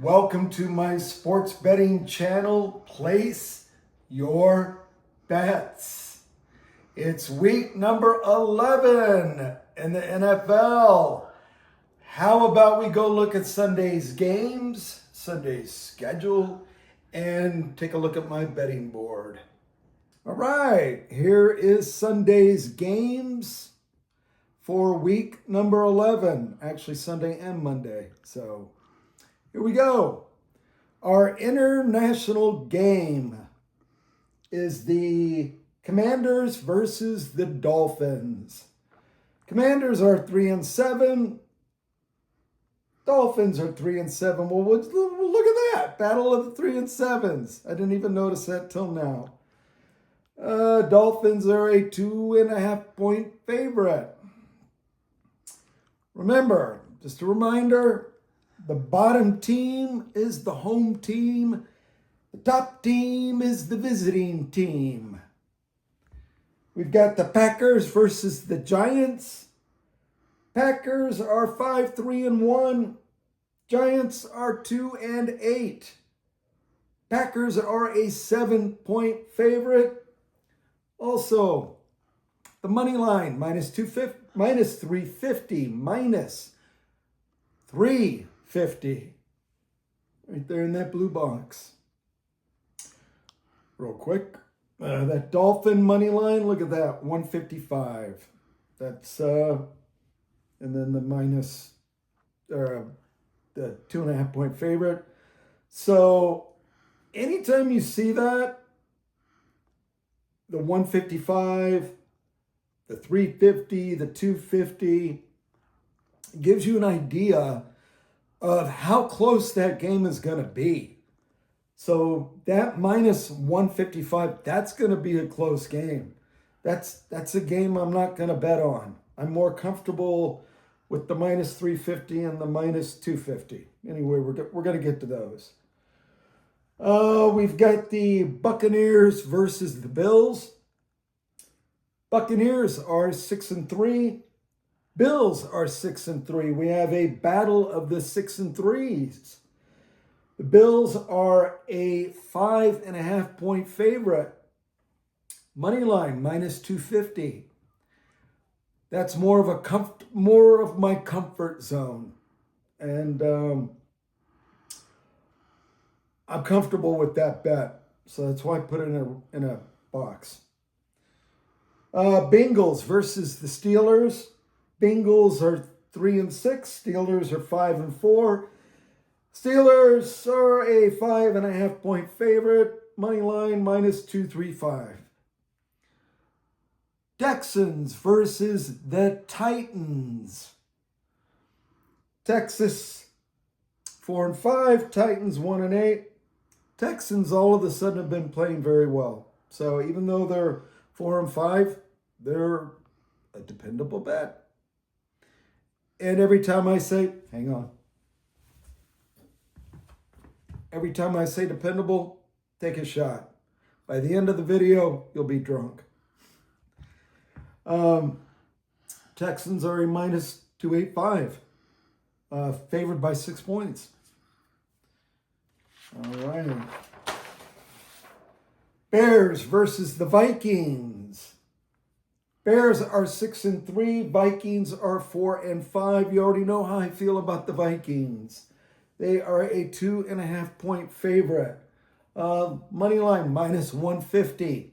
Welcome to my sports betting channel, Place Your Bets. It's week number 11 in the NFL. How about we go look at Sunday's games, Sunday's schedule, and take a look at my betting board. All right, here is Sunday's games for week number 11. Actually, Sunday and Monday. So here we go. Our international game is the Commanders versus the Dolphins. Commanders are 3-7. Dolphins are 3-7. Well, look at that. Battle of the 3-7s. I didn't even notice that till now. Dolphins are a 2.5 point favorite. Remember, just a reminder, the bottom team is the home team. The top team is the visiting team. We've got the Packers versus the Giants. Packers are 5-3-1. Giants are 2-8. Packers are a 7-point favorite. Also, the money line minus 350, minus 350. Right there in that blue box. Real quick, that Dolphin money line, look at that, 155. That's and then the minus the 2.5 point favorite. So anytime you see that, the 155, the 350, the 250, gives you an idea of how close that game is going to be. So that minus 155, that's going to be a close game. That's a game I'm not going to bet on. I'm more comfortable with the minus 350 and the minus 250. Anyway, we're going to get to those. We've got the Buccaneers versus the Bills. Buccaneers are 6-3. Bills are 6-3. We have a battle of the 6-3s. The Bills are a 5.5 point favorite. Money line minus 250. That's more of my comfort zone, and I'm comfortable with that bet. So that's why I put it in a box. Bengals versus the Steelers. Bengals are 3-6. Steelers are 5-4. Steelers are a 5.5 point favorite. Money line minus 235. Texans versus the Titans. Texas 4-5. Titans 1-8. Texans all of a sudden have been playing very well. So even though they're 4-5, they're a dependable bet. And every time I say, hang on. Every time I say dependable, take a shot. By the end of the video, you'll be drunk. Texans are a minus 285. Favored by 6 points. All right. Bears versus the Vikings. Bears are 6-3. Vikings are 4-5. You already know how I feel about the Vikings. They are a 2.5 point favorite. Money line minus 150.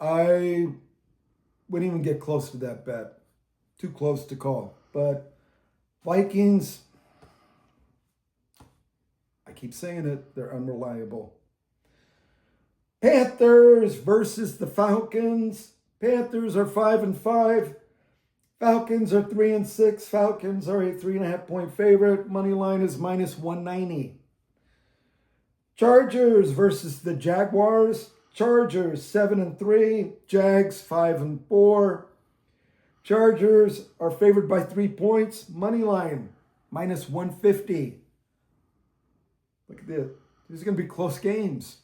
I wouldn't even get close to that bet. Too close to call. But Vikings, I keep saying it, they're unreliable. Panthers versus the Falcons. Panthers are 5-5. Falcons are 3-6. Falcons are a 3.5 point favorite. Money line is minus 190. Chargers versus the Jaguars. Chargers 7-3. Jags 5-4. Chargers are favored by 3 points. Money line minus 150. Look at this. These are going to be close games.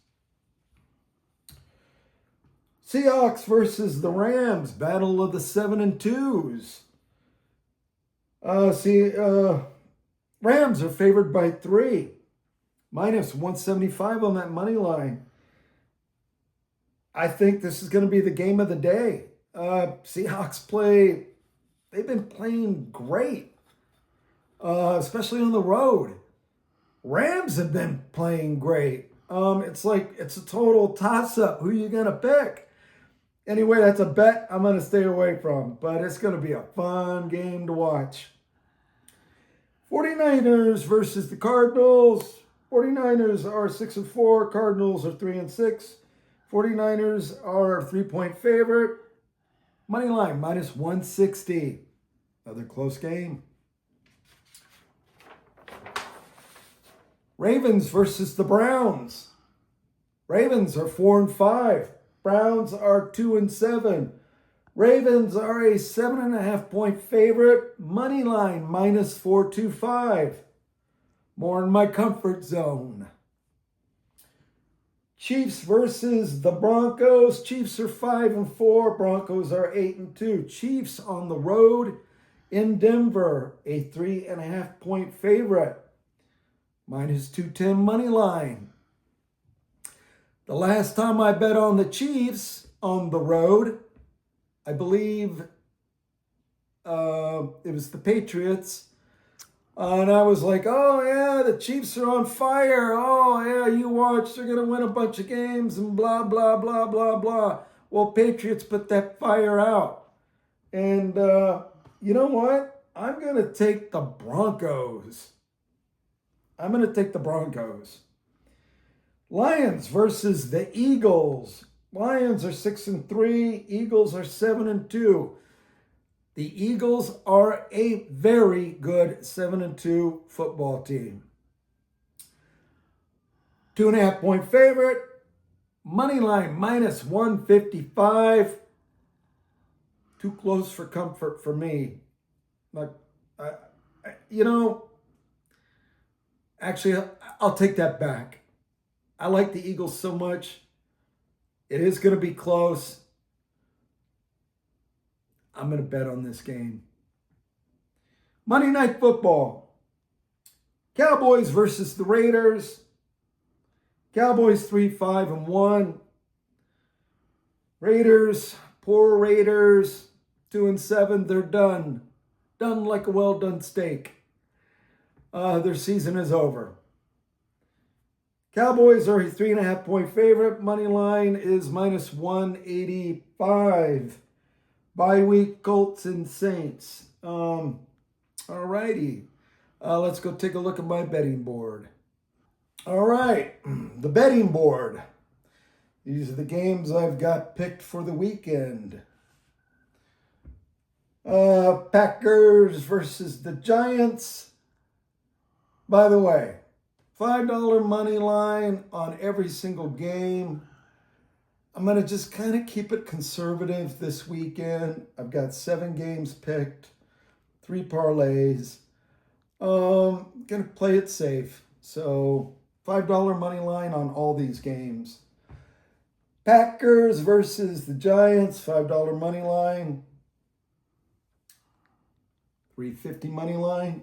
Seahawks versus the Rams. Battle of the 7-2s. Rams are favored by 3, minus 175 on that money line. I think this is going to be the game of the day. Seahawks they've been playing great, especially on the road. Rams have been playing great. It's like it's a total toss-up. Who are you going to pick? Anyway, that's a bet I'm going to stay away from, but it's going to be a fun game to watch. 49ers versus the Cardinals. 49ers are 6-4. Cardinals are 3-6. 49ers are a 3-point favorite. Money line minus 160. Another close game. Ravens versus the Browns. Ravens are 4-5. Browns are 2-7. Ravens are a 7.5-point favorite. Money line minus 425. More in my comfort zone. Chiefs versus the Broncos. Chiefs are 5-4. Broncos are 8-2. Chiefs on the road in Denver, a 3.5-point favorite. Minus 210 money line. The last time I bet on the Chiefs on the road, I believe it was the Patriots. And I was like, oh, yeah, the Chiefs are on fire. Oh, yeah, you watch. They're going to win a bunch of games and blah, blah, blah, blah, blah. Well, Patriots put that fire out. And you know what? I'm going to take the Broncos. Lions versus the Eagles. Lions are 6-3. Eagles are 7-2. The Eagles are a very good 7-2 football team. 2.5-point favorite. Money line minus 155. Too close for comfort for me. Actually, I'll take that back. I like the Eagles so much. It is going to be close. I'm going to bet on this game. Monday Night Football. Cowboys versus the Raiders. Cowboys 3-5-1. Raiders, poor Raiders, 2-7. They're done. Done like a well-done steak. Their season is over. Cowboys are a 3.5-point favorite. Money line is minus 185. Bye week, Colts and Saints. All righty. Let's go take a look at my betting board. All right, the betting board. These are the games I've got picked for the weekend. Packers versus the Giants. By the way, $5 money line on every single game. I'm going to just kind of keep it conservative this weekend. I've got 7 games picked, 3 parlays. Going to play it safe. So $5 money line on all these games. Packers versus the Giants, $5 money line. $3.50 money line.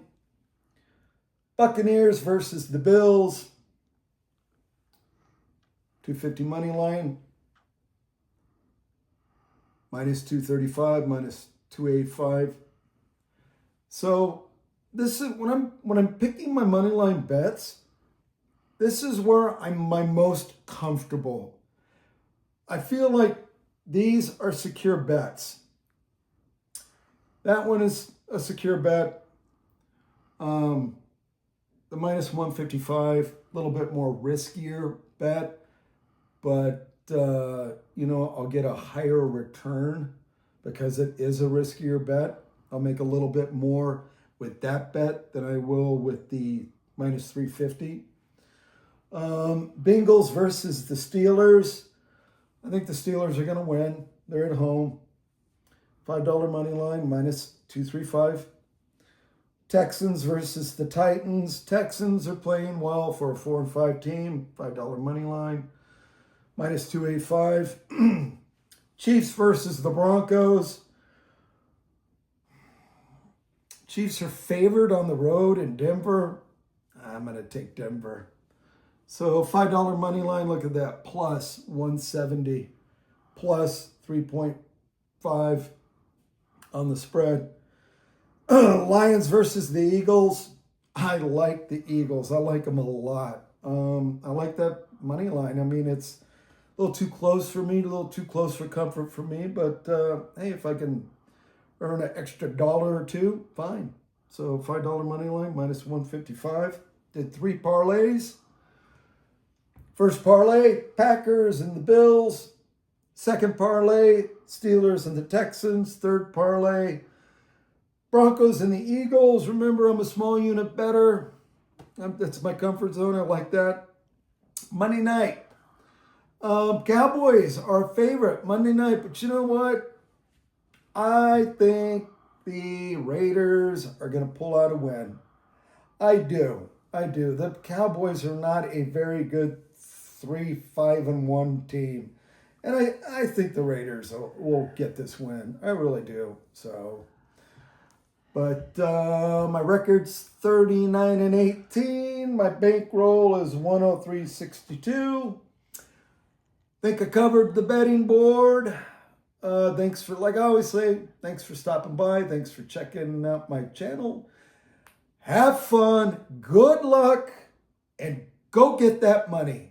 Buccaneers versus the Bills, $2.50 money line. Minus 235, minus 285. So this is when I'm picking my money line bets, this is where I'm my most comfortable. I feel like these are secure bets. That one is a secure bet. The minus 155, a little bit more riskier bet, but I'll get a higher return because it is a riskier bet. I'll make a little bit more with that bet than I will with the minus 350. Bengals versus the Steelers. I think the Steelers are going to win. They're at home. $5 money line, minus 235. Texans versus the Titans. Texans are playing well for a 4-5 team. $5 money line, minus 285. Chiefs versus the Broncos. Chiefs are favored on the road in Denver. I'm going to take Denver. So $5 money line, look at that, plus 170, plus 3.5 on the spread. Lions versus the Eagles. I like the Eagles. I like them a lot. I like that money line. I mean, it's a little too close for me, a little too close for comfort for me. But hey, if I can earn an extra dollar or two, fine. So $5 money line, minus 155. Did 3 parlays. First parlay, Packers and the Bills. Second parlay, Steelers and the Texans. Third parlay, Broncos and the Eagles. Remember, I'm a small unit better. That's my comfort zone. I like that. Monday night. Cowboys are favorite Monday night. But you know what? I think the Raiders are going to pull out a win. I do. The Cowboys are not a very good 3-5-1 team. And I think the Raiders will get this win. I really do. So, but my record's 39-18. My bankroll is 103.62. Think I covered the betting board. Thanks for, like I always say, thanks for stopping by. Thanks for checking out my channel. Have fun. Good luck. And go get that money.